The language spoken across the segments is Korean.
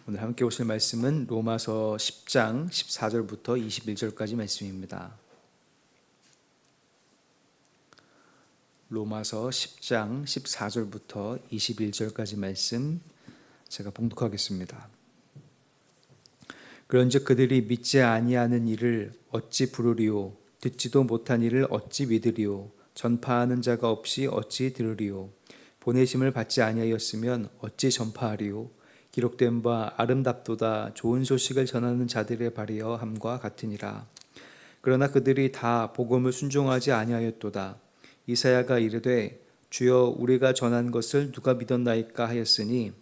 오늘 함께 보실 말씀은 로마서 10장 14절부터 21절까지 말씀입니다. 로마서 10장 14절부터 21절까지 말씀 제가 봉독하겠습니다. 그런즉 그들이 믿지 아니하는 일을 어찌 부르리요? 듣지도 못한 일을 어찌 믿으리요? 전파하는 자가 없이 어찌 들으리요? 보내심을 받지 아니하였으면 어찌 전파하리요? 기록된 바 아름답도다 좋은 소식을 전하는 자들의 발이여 함과 같으니라. 그러나 그들이 다 복음을 순종하지 아니하였도다. 이사야가 이르되 주여 우리가 전한 것을 누가 믿었나이까 하였으니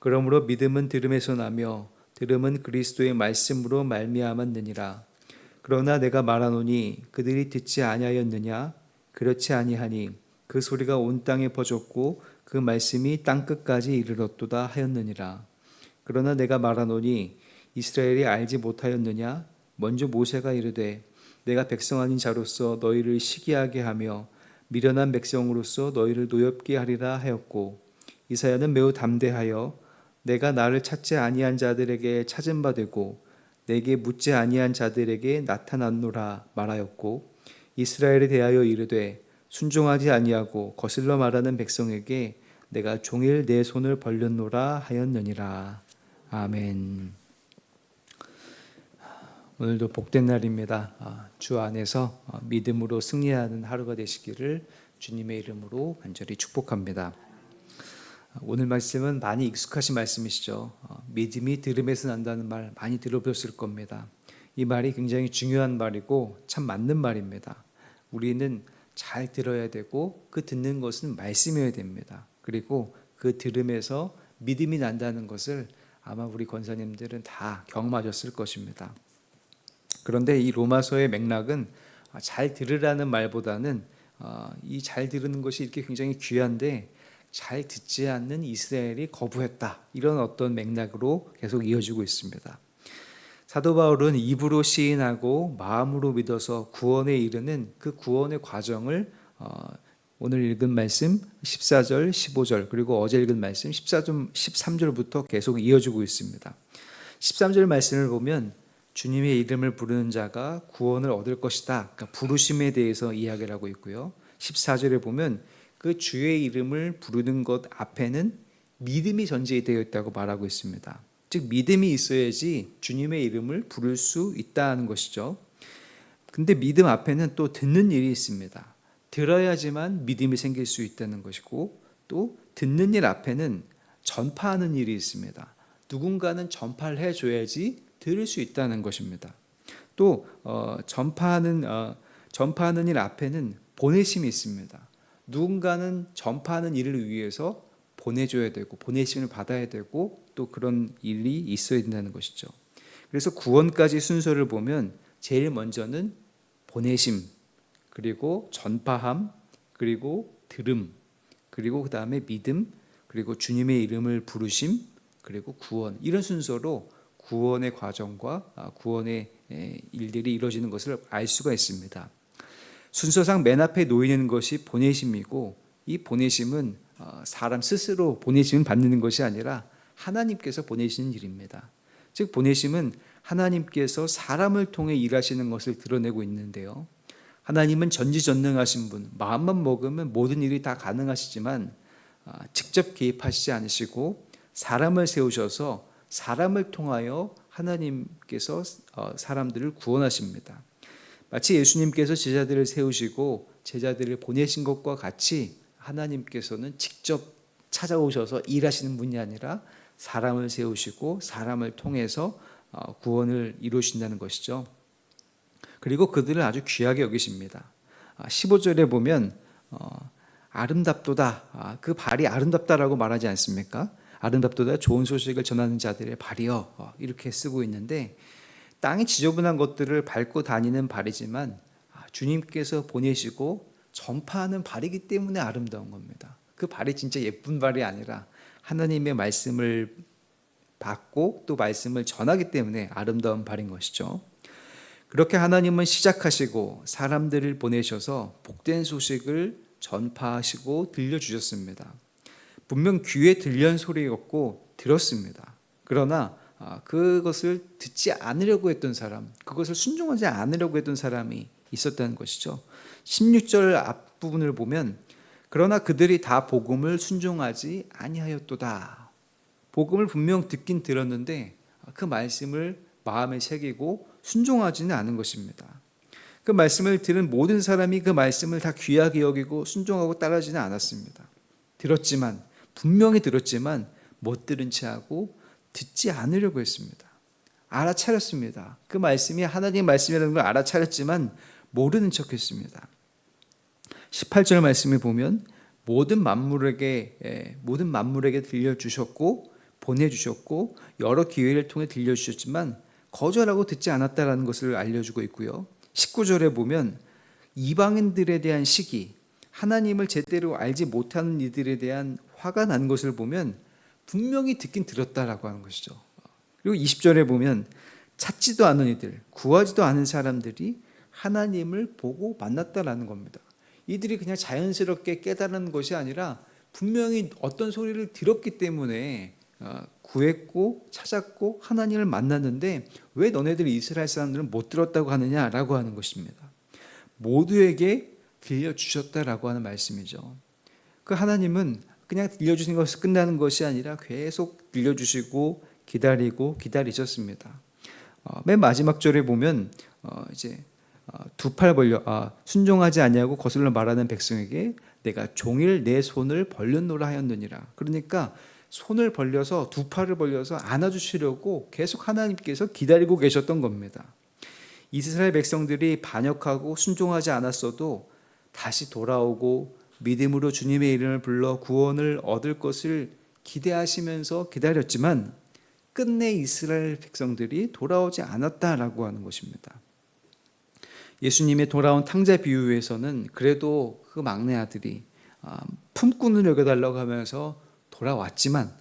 그러므로 믿음은 들음에서 나며 들음은 그리스도의 말씀으로 말미암았느니라. 그러나 내가 말하노니 그들이 듣지 아니하였느냐? 그렇지 아니하니 그 소리가 온 땅에 퍼졌고 그 말씀이 땅 끝까지 이르렀도다 하였느니라. 그러나 내가 말하노니 이스라엘이 알지 못하였느냐? 먼저 모세가 이르되 내가 백성 아닌 자로서 너희를 시기하게 하며 미련한 백성으로서 너희를 노엽게 하리라 하였고, 이사야는 매우 담대하여 내가 나를 찾지 아니한 자들에게 찾은 바 되고 내게 묻지 아니한 자들에게 나타났노라 말하였고, 이스라엘에 대하여 이르되 순종하지 아니하고 거슬러 말하는 백성에게 내가 종일 내 손을 벌렸노라 하였느니라. 아멘. 오늘도 복된 날입니다. 주 안에서 믿음으로 승리하는 하루가 되시기를 주님의 이름으로 간절히 축복합니다. 오늘 말씀은 많이 익숙하신 말씀이시죠. 믿음이 들음에서 난다는 말 많이 들어보셨을 겁니다. 이 말이 굉장히 중요한 말이고 참 맞는 말입니다. 우리는 잘 들어야 되고 그 듣는 것은 말씀이어야 됩니다. 그리고 그 들음에서 믿음이 난다는 것을 아마 우리 권사님들은 다 경험하셨을 것입니다. 그런데 이 로마서의 맥락은 잘 들으라는 말보다는 이 잘 들으는 것이 이렇게 굉장히 귀한데 잘 듣지 않는 이스라엘이 거부했다, 이런 어떤 맥락으로 계속 이어지고 있습니다. 사도 바울은 입으로 시인하고 마음으로 믿어서 구원에 이르는 그 구원의 과정을 오늘 읽은 말씀 14절, 15절 그리고 어제 읽은 말씀 14절, 13절부터 계속 이어지고 있습니다. 13절 말씀을 보면 주님의 이름을 부르는 자가 구원을 얻을 것이다, 그러니까 부르심에 대해서 이야기를 하고 있고요. 14절에 보면 그 주의 이름을 부르는 것 앞에는 믿음이 전제되어 있다고 말하고 있습니다. 즉 믿음이 있어야지 주님의 이름을 부를 수 있다는 것이죠. 근데 믿음 앞에는 또 듣는 일이 있습니다. 들어야지만 믿음이 생길 수 있다는 것이고, 또 듣는 일 앞에는 전파하는 일이 있습니다. 누군가는 전파를 해줘야지 들을 수 있다는 것입니다. 또 전파하는 일 앞에는 보내심이 있습니다. 누군가는 전파하는 일을 위해서 보내줘야 되고 보내심을 받아야 되고 또 그런 일이 있어야 된다는 것이죠. 그래서 구원까지 순서를 보면 제일 먼저는 보내심, 그리고 전파함, 그리고 들음, 그리고 그 다음에 믿음, 그리고 주님의 이름을 부르심, 그리고 구원, 이런 순서로 구원의 과정과 구원의 일들이 이루어지는 것을 알 수가 있습니다. 순서상 맨 앞에 놓이는 것이 보내심이고, 이 보내심은 사람 스스로 보내심을 받는 것이 아니라 하나님께서 보내시는 일입니다. 즉 보내심은 하나님께서 사람을 통해 일하시는 것을 드러내고 있는데요. 하나님은 전지전능하신 분, 마음만 먹으면 모든 일이 다 가능하시지만 직접 개입하시지 않으시고 사람을 세우셔서 사람을 통하여 하나님께서 사람들을 구원하십니다. 마치 예수님께서 제자들을 세우시고 제자들을 보내신 것과 같이 하나님께서는 직접 찾아오셔서 일하시는 분이 아니라 사람을 세우시고 사람을 통해서 구원을 이루신다는 것이죠. 그리고 그들을 아주 귀하게 여기십니다. 15절에 보면 아름답도다, 그 발이 아름답다라고 말하지 않습니까? 아름답도다 좋은 소식을 전하는 자들의 발이여, 이렇게 쓰고 있는데 땅이 지저분한 것들을 밟고 다니는 발이지만 주님께서 보내시고 전파하는 발이기 때문에 아름다운 겁니다. 그 발이 진짜 예쁜 발이 아니라 하나님의 말씀을 받고 또 말씀을 전하기 때문에 아름다운 발인 것이죠. 그렇게 하나님은 시작하시고 사람들을 보내셔서 복된 소식을 전파하시고 들려주셨습니다. 분명 귀에 들려온 소리였고 들었습니다. 그러나 그것을 듣지 않으려고 했던 사람, 그것을 순종하지 않으려고 했던 사람이 있었다는 것이죠. 16절 앞부분을 보면 그러나 그들이 다 복음을 순종하지 아니하였도다. 복음을 분명 듣긴 들었는데 그 말씀을 마음에 새기고 순종하지는 않은 것입니다. 그 말씀을 들은 모든 사람이 그 말씀을 다 귀하게 여기고 순종하고 따르지는 않았습니다. 들었지만, 분명히 들었지만 못 들은 채 하고 듣지 않으려고 했습니다. 알아차렸습니다. 그 말씀이 하나님의 말씀이라는 걸 알아차렸지만 모르는 척했습니다. 18절 말씀을 보면 모든 만물에게 들려주셨고 보내주셨고 여러 기회를 통해 들려주셨지만 거절하고 듣지 않았다라는 것을 알려주고 있고요. 19절에 보면 이방인들에 대한 시기, 하나님을 제대로 알지 못하는 이들에 대한 화가 난 것을 보면 분명히 듣긴 들었다라고 하는 것이죠. 그리고 20절에 보면 찾지도 않은 이들, 구하지도 않은 사람들이 하나님을 보고 만났다라는 겁니다. 이들이 그냥 자연스럽게 깨달은 것이 아니라 분명히 어떤 소리를 들었기 때문에 구했고 찾았고 하나님을 만났는데 왜 너네들 이스라엘 사람들은 못 들었다고 하느냐라고 하는 것입니다. 모두에게 들려주셨다라고 하는 말씀이죠. 그 하나님은 그냥 들려주신 것이 끝나는 것이 아니라 계속 들려주시고 기다리고 기다리셨습니다. 맨 마지막 절에 보면 이제 두 팔 벌려 순종하지 아니하고 거슬러 말하는 백성에게 내가 종일 내 손을 벌렸노라 하였느니라. 그러니까 손을 벌려서 두 팔을 벌려서 안아주시려고 계속 하나님께서 기다리고 계셨던 겁니다. 이스라엘 백성들이 반역하고 순종하지 않았어도 다시 돌아오고 믿음으로 주님의 이름을 불러 구원을 얻을 것을 기대하시면서 기다렸지만 끝내 이스라엘 백성들이 돌아오지 않았다라고 하는 것입니다. 예수님의 돌아온 탕자 비유에서는 그래도 그 막내 아들이 품꾼을 여겨달라고 하면서 돌아왔지만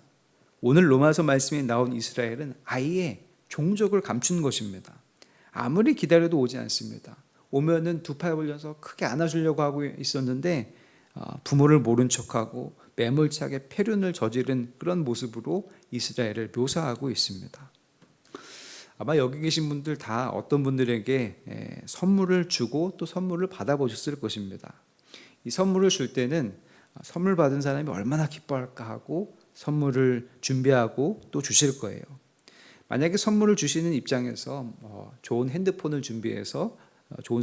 오늘 로마서 말씀에 나온 이스라엘은 아예 종족을 감춘 것입니다. 아무리 기다려도 오지 않습니다. 오면은 두 팔 벌려서 크게 안아주려고 하고 있었는데 부모를 모른 척하고 매몰차게 폐륜을 저지른 그런 모습으로 이스라엘을 묘사하고 있습니다. 아마 여기 계신 분들 다 어떤 분들에게 선물을 주고 또 선물을 받아보셨을 것입니다. 이 선물을 줄 때는 선물 받은 사람이 얼마나 기뻐할까 하고 선물을 준비하고 또 주실 거예요. 만약에 선물을 주시는 입장에서 좋은 핸드폰을 준비해서 좋은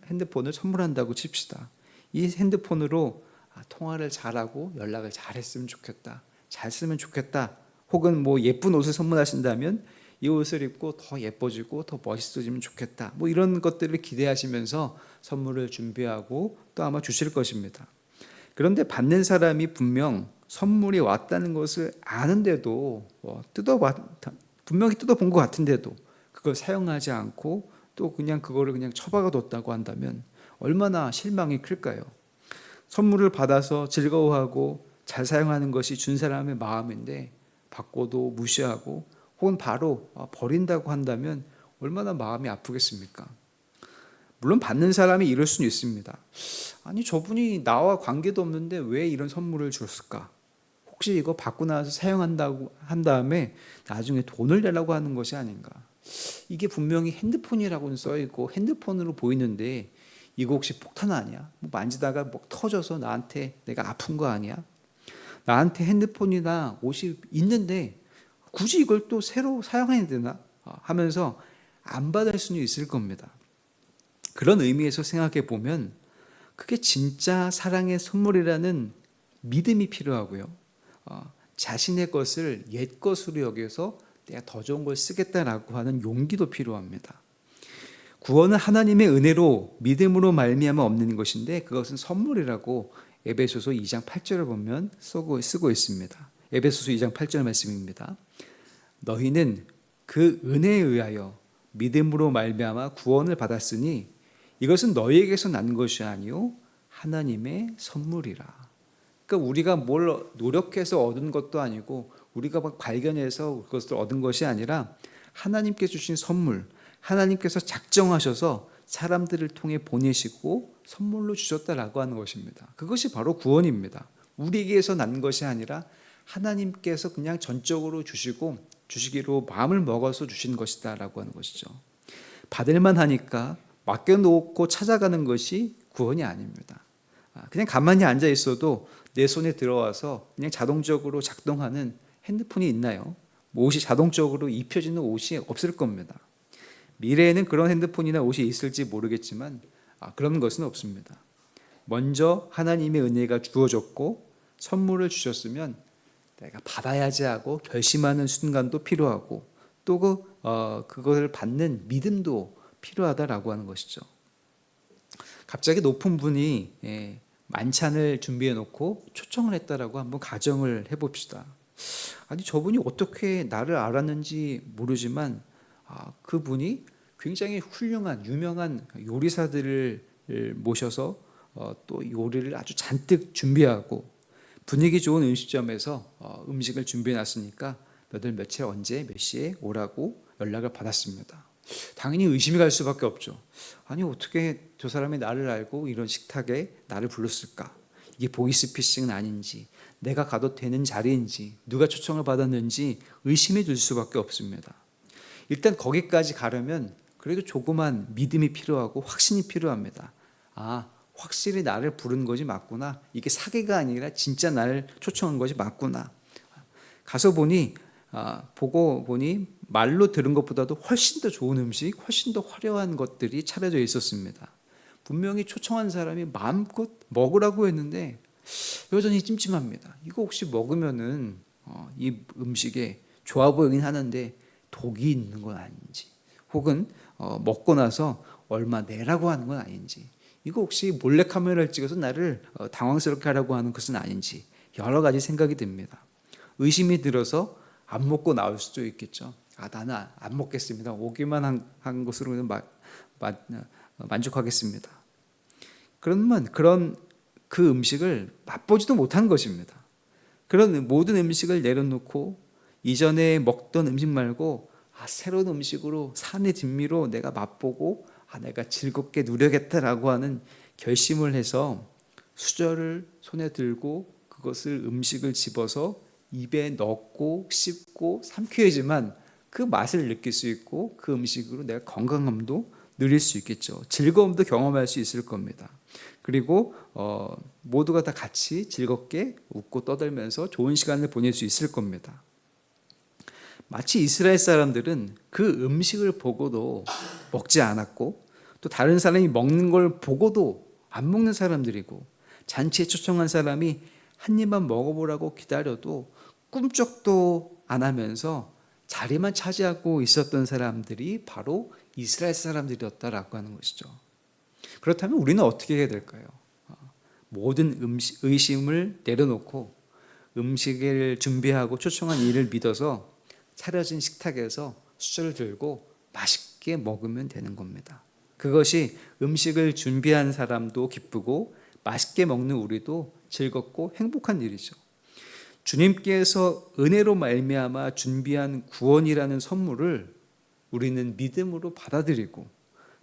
핸드폰을 선물한다고 칩시다. 이 핸드폰으로 통화를 잘하고 연락을 잘했으면 좋겠다, 잘 쓰면 좋겠다, 혹은 예쁜 옷을 선물하신다면 이 옷을 입고 더 예뻐지고 더 멋있어지면 좋겠다, 이런 것들을 기대하시면서 선물을 준비하고 또 아마 주실 것입니다. 그런데 받는 사람이 분명 선물이 왔다는 것을 아는데도 분명히 뜯어본 것 같은데도 그걸 사용하지 않고 또 그거를 그냥 처박아 뒀다고 한다면 얼마나 실망이 클까요? 선물을 받아서 즐거워하고 잘 사용하는 것이 준 사람의 마음인데 받고도 무시하고 혹은 바로 버린다고 한다면 얼마나 마음이 아프겠습니까? 물론 받는 사람이 이럴 수는 있습니다. 아니, 저분이 나와 관계도 없는데 왜 이런 선물을 줬을까? 혹시 이거 받고 나서 사용한다고 한 다음에 나중에 돈을 내라고 하는 것이 아닌가? 이게 분명히 핸드폰이라고는 써있고 핸드폰으로 보이는데 이거 혹시 폭탄 아니야? 만지다가 터져서 나한테 내가 아픈 거 아니야? 나한테 핸드폰이나 옷이 있는데 굳이 이걸 또 새로 사용해야 되나? 하면서 안 받을 수는 있을 겁니다. 그런 의미에서 생각해 보면 그게 진짜 사랑의 선물이라는 믿음이 필요하고요. 자신의 것을 옛 것으로 여겨서 내가 더 좋은 걸 쓰겠다라고 하는 용기도 필요합니다. 구원은 하나님의 은혜로 믿음으로 말미암아 없는 것인데 그것은 선물이라고 에베소서 2장 8절을 보면 쓰고 있습니다. 에베소서 2장 8절 말씀입니다. 너희는 그 은혜에 의하여 믿음으로 말미암아 구원을 받았으니 이것은 너희에게서 난 것이 아니요 하나님의 선물이라. 그러니까 우리가 뭘 노력해서 얻은 것도 아니고 우리가 발견해서 그것을 얻은 것이 아니라 하나님께서 주신 선물, 하나님께서 작정하셔서 사람들을 통해 보내시고 선물로 주셨다라고 하는 것입니다. 그것이 바로 구원입니다. 우리에게서 난 것이 아니라 하나님께서 그냥 전적으로 주시고 주시기로 마음을 먹어서 주신 것이다라고 하는 것이죠. 받을만 하니까 맡겨놓고 찾아가는 것이 구원이 아닙니다. 그냥 가만히 앉아 있어도 내 손에 들어와서 그냥 자동적으로 작동하는 핸드폰이 있나요? 옷이 자동적으로 입혀지는 옷이 없을 겁니다. 미래에는 그런 핸드폰이나 옷이 있을지 모르겠지만 그런 것은 없습니다. 먼저 하나님의 은혜가 주어졌고 선물을 주셨으면 내가 받아야지 하고 결심하는 순간도 필요하고 또 그것을 받는 믿음도 필요하다라고 하는 것이죠. 갑자기 높은 분이 만찬을 준비해 놓고 초청을 했다라고 한번 가정을 해봅시다. 아니 저분이 어떻게 나를 알았는지 모르지만 그분이 굉장히 훌륭한 유명한 요리사들을 모셔서 또 요리를 아주 잔뜩 준비하고 분위기 좋은 음식점에서 음식을 준비해 놨으니까 며칠 언제 몇 시에 오라고 연락을 받았습니다. 당연히 의심이 갈 수밖에 없죠. 아니 어떻게 저 사람이 나를 알고 이런 식탁에 나를 불렀을까? 이게 보이스피싱은 아닌지 내가 가도 되는 자리인지 누가 초청을 받았는지 의심이 들 수밖에 없습니다. 일단 거기까지 가려면 그래도 조그만 믿음이 필요하고 확신이 필요합니다. 확실히 나를 부른 것이 맞구나. 이게 사기가 아니라 진짜 나를 초청한 것이 맞구나. 가서 보니 보고 보니 말로 들은 것보다도 훨씬 더 좋은 음식, 훨씬 더 화려한 것들이 차려져 있었습니다. 분명히 초청한 사람이 마음껏 먹으라고 했는데 여전히 찜찜합니다. 이거 혹시 먹으면은 이 음식에 좋아 보이긴 하는데 독이 있는 건 아닌지, 혹은 먹고 나서 얼마 내라고 하는 건 아닌지, 이거 혹시 몰래카메라를 찍어서 나를 당황스럽게 하려고 하는 것은 아닌지 여러 가지 생각이 듭니다. 의심이 들어서 안 먹고 나올 수도 있겠죠. 나는 안 먹겠습니다. 오기만 한 것으로는 만족하겠습니다. 그러면 그런 그 음식을 맛보지도 못한 것입니다. 그런 모든 음식을 내려놓고 이전에 먹던 음식 말고 새로운 음식으로 산의 진미로 내가 맛보고 내가 즐겁게 누려야겠다라고 하는 결심을 해서 수저를 손에 들고 그것을 음식을 집어서 입에 넣고 씹고 삼켜야지만 그 맛을 느낄 수 있고 그 음식으로 내가 건강함도 누릴 수 있겠죠. 즐거움도 경험할 수 있을 겁니다. 그리고 모두가 다 같이 즐겁게 웃고 떠들면서 좋은 시간을 보낼 수 있을 겁니다. 마치 이스라엘 사람들은 그 음식을 보고도 먹지 않았고 또 다른 사람이 먹는 걸 보고도 안 먹는 사람들이고 잔치에 초청한 사람이 한 입만 먹어보라고 기다려도 꿈쩍도 안 하면서 자리만 차지하고 있었던 사람들이 바로 이스라엘 사람들이었다라고 하는 것이죠. 그렇다면 우리는 어떻게 해야 될까요? 모든 의심을 내려놓고 음식을 준비하고 초청한 이를 믿어서 차려진 식탁에서 수저를 들고 맛있게 먹으면 되는 겁니다. 그것이 음식을 준비한 사람도 기쁘고 맛있게 먹는 우리도 즐겁고 행복한 일이죠. 주님께서 은혜로 말미암아 준비한 구원이라는 선물을 우리는 믿음으로 받아들이고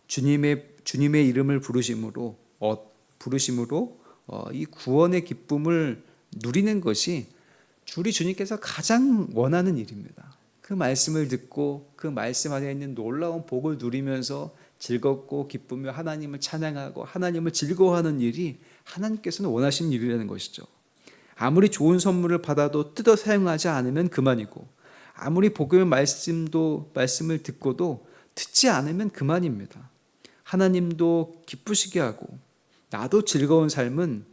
주님의 이름을 부르심으로 이 구원의 기쁨을 누리는 것이 우리 주님께서 가장 원하는 일입니다. 그 말씀을 듣고 그 말씀 안에 있는 놀라운 복을 누리면서 즐겁고 기쁘며 하나님을 찬양하고 하나님을 즐거워하는 일이 하나님께서는 원하시는 일이라는 것이죠. 아무리 좋은 선물을 받아도 뜯어 사용하지 않으면 그만이고 아무리 복음의 말씀을 듣고도 듣지 않으면 그만입니다. 하나님도 기쁘시게 하고 나도 즐거운 삶은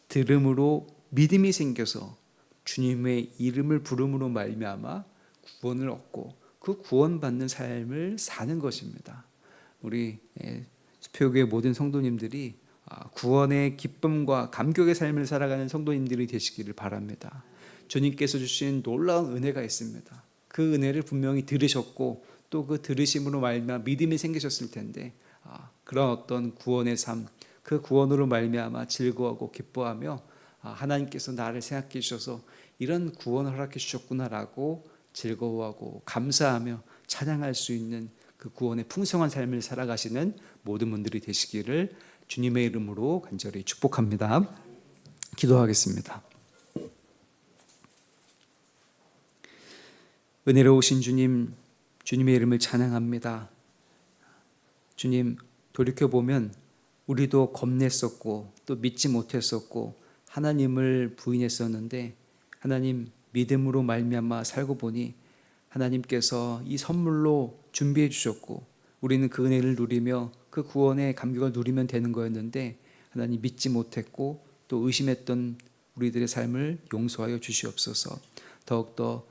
들음으로 믿음이 생겨서 주님의 이름을 부름으로 말미암아 구원을 얻고 그 구원받는 삶을 사는 것입니다. 우리 수표교회 모든 성도님들이 구원의 기쁨과 감격의 삶을 살아가는 성도님들이 되시기를 바랍니다. 주님께서 주신 놀라운 은혜가 있습니다. 그 은혜를 분명히 들으셨고 또 그 들으심으로 말미암아 믿음이 생기셨을 텐데 그런 어떤 구원의 삶, 그 구원으로 말미암아 즐거워하고 기뻐하며 하나님께서 나를 생각해 주셔서 이런 구원을 허락해 주셨구나라고 즐거워하고 감사하며 찬양할 수 있는 그 구원의 풍성한 삶을 살아가시는 모든 분들이 되시기를 주님의 이름으로 간절히 축복합니다. 기도하겠습니다. 은혜로우신 주님, 주님의 이름을 찬양합니다. 주님, 돌이켜보면 우리도 겁냈었고 또 믿지 못했었고 하나님을 부인했었는데 하나님 믿음으로 말미암아 살고 보니 하나님께서 이 선물로 준비해 주셨고 우리는 그 은혜를 누리며 그 구원의 감격을 누리면 되는 거였는데 하나님 믿지 못했고 또 의심했던 우리들의 삶을 용서하여 주시옵소서. 더욱더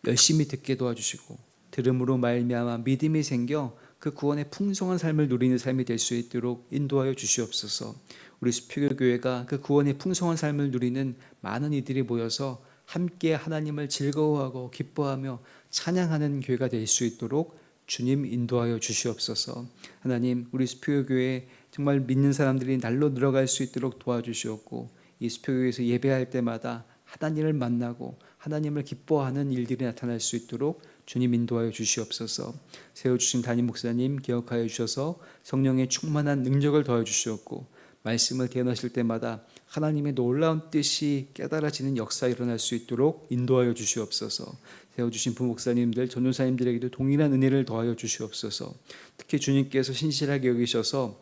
열심히 듣게 도와주시고 들음으로 말미암아 믿음이 생겨 그 구원의 풍성한 삶을 누리는 삶이 될 수 있도록 인도하여 주시옵소서. 우리 수표교교회가 그 구원의 풍성한 삶을 누리는 많은 이들이 모여서 함께 하나님을 즐거워하고 기뻐하며 찬양하는 교회가 될 수 있도록 주님 인도하여 주시옵소서. 하나님, 우리 수표교회 정말 믿는 사람들이 날로 늘어갈 수 있도록 도와주시옵고 이 수표교회에서 예배할 때마다 하나님을 만나고 하나님을 기뻐하는 일들이 나타날 수 있도록 주님 인도하여 주시옵소서. 세워주신 담임 목사님 기억하여 주셔서 성령의 충만한 능력을 더해 주시옵고 말씀을 대언하실 때마다 하나님의 놀라운 뜻이 깨달아지는 역사 일어날 수 있도록 인도하여 주시옵소서. 세워주신 부목사님들, 전도사님들에게도 동일한 은혜를 더하여 주시옵소서. 특히 주님께서 신실하게 여기셔서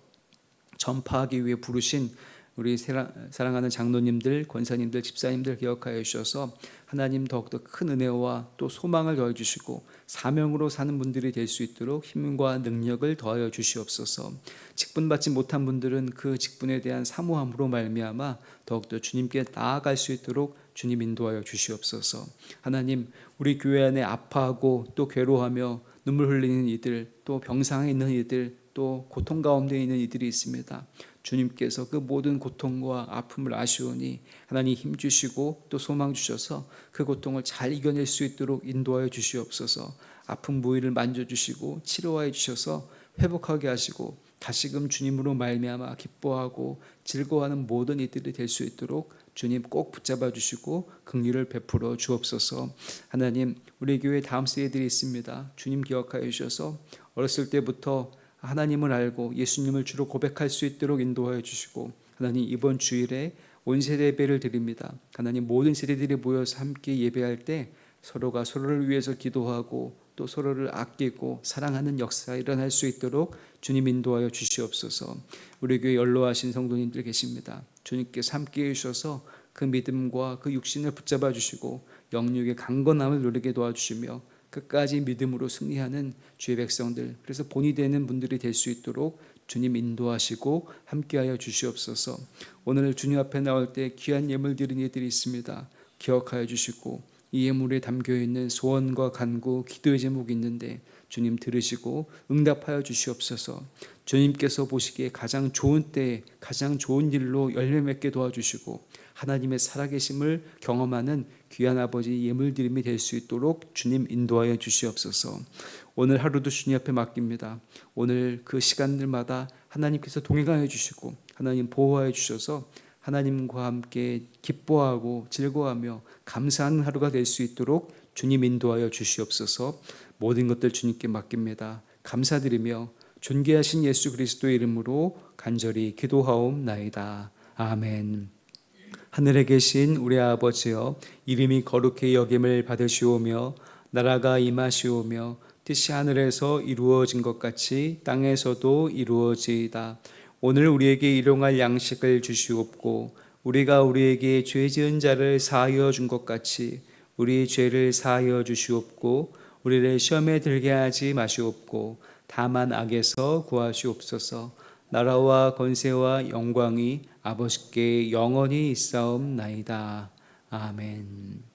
전파하기 위해 부르신 우리 사랑하는 장로님들, 권사님들, 집사님들 기억하여 주셔서 하나님 더욱더 큰 은혜와 또 소망을 더해 주시고 사명으로 사는 분들이 될 수 있도록 힘과 능력을 더하여 주시옵소서. 직분받지 못한 분들은 그 직분에 대한 사모함으로 말미암아 더욱더 주님께 나아갈 수 있도록 주님 인도하여 주시옵소서. 하나님, 우리 교회 안에 아파하고 또 괴로워하며 눈물 흘리는 이들, 또 병상에 있는 이들, 또 고통 가운데 있는 이들이 있습니다. 주님께서 그 모든 고통과 아픔을 아시오니 하나님 힘주시고 또 소망 주셔서 그 고통을 잘 이겨낼 수 있도록 인도하여 주시옵소서. 아픈 부위를 만져주시고 치료하여 주셔서 회복하게 하시고 다시금 주님으로 말미암아 기뻐하고 즐거워하는 모든 이들이 될 수 있도록 주님 꼭 붙잡아 주시고 긍휼을 베풀어 주옵소서. 하나님, 우리 교회 다음 세대들이 있습니다. 주님 기억하여 주셔서 어렸을 때부터 하나님을 알고 예수님을 주로 고백할 수 있도록 인도하여 주시고 하나님, 이번 주일에 온 세대 예배를 드립니다. 하나님, 모든 세대들이 모여서 함께 예배할 때 서로가 서로를 위해서 기도하고 또 서로를 아끼고 사랑하는 역사가 일어날 수 있도록 주님 인도하여 주시옵소서. 우리 교회 연로하신 성도님들 계십니다. 주님께서 함께 해주셔서 그 믿음과 그 육신을 붙잡아 주시고 영육의 강건함을 누리게 도와주시며 끝까지 믿음으로 승리하는 주의 백성들, 그래서 본이 되는 분들이 될 수 있도록 주님 인도하시고 함께하여 주시옵소서. 오늘 주님 앞에 나올 때 귀한 예물 드린 이들이 있습니다. 기억하여 주시고 이 예물에 담겨있는 소원과 간구, 기도의 제목이 있는데 주님 들으시고 응답하여 주시옵소서. 주님께서 보시기에 가장 좋은 때에 가장 좋은 일로 열매 맺게 도와주시고 하나님의 살아계심을 경험하는 귀한 아버지 예물드림이 될 수 있도록 주님 인도하여 주시옵소서. 오늘 하루도 주님 앞에 맡깁니다. 오늘 그 시간들마다 하나님께서 동행하여 주시고 하나님 보호하여 주셔서 하나님과 함께 기뻐하고 즐거워하며 감사하는 하루가 될 수 있도록 주님 인도하여 주시옵소서. 모든 것들 주님께 맡깁니다. 감사드리며 존귀하신 예수 그리스도의 이름으로 간절히 기도하옵나이다. 아멘. 하늘에 계신 우리 아버지여, 이름이 거룩히 여김을 받으시오며 나라가 임하시오며 뜻이 하늘에서 이루어진 것 같이 땅에서도 이루어지이다. 오늘 우리에게 일용할 양식을 주시옵고 우리가 우리에게 죄 지은 자를 사하여 준 것 같이 우리 죄를 사하여 주시옵고 우리를 시험에 들게 하지 마시옵고 다만 악에서 구하시옵소서. 나라와 권세와 영광이 아버지께 영원히 있사옵나이다. 아멘.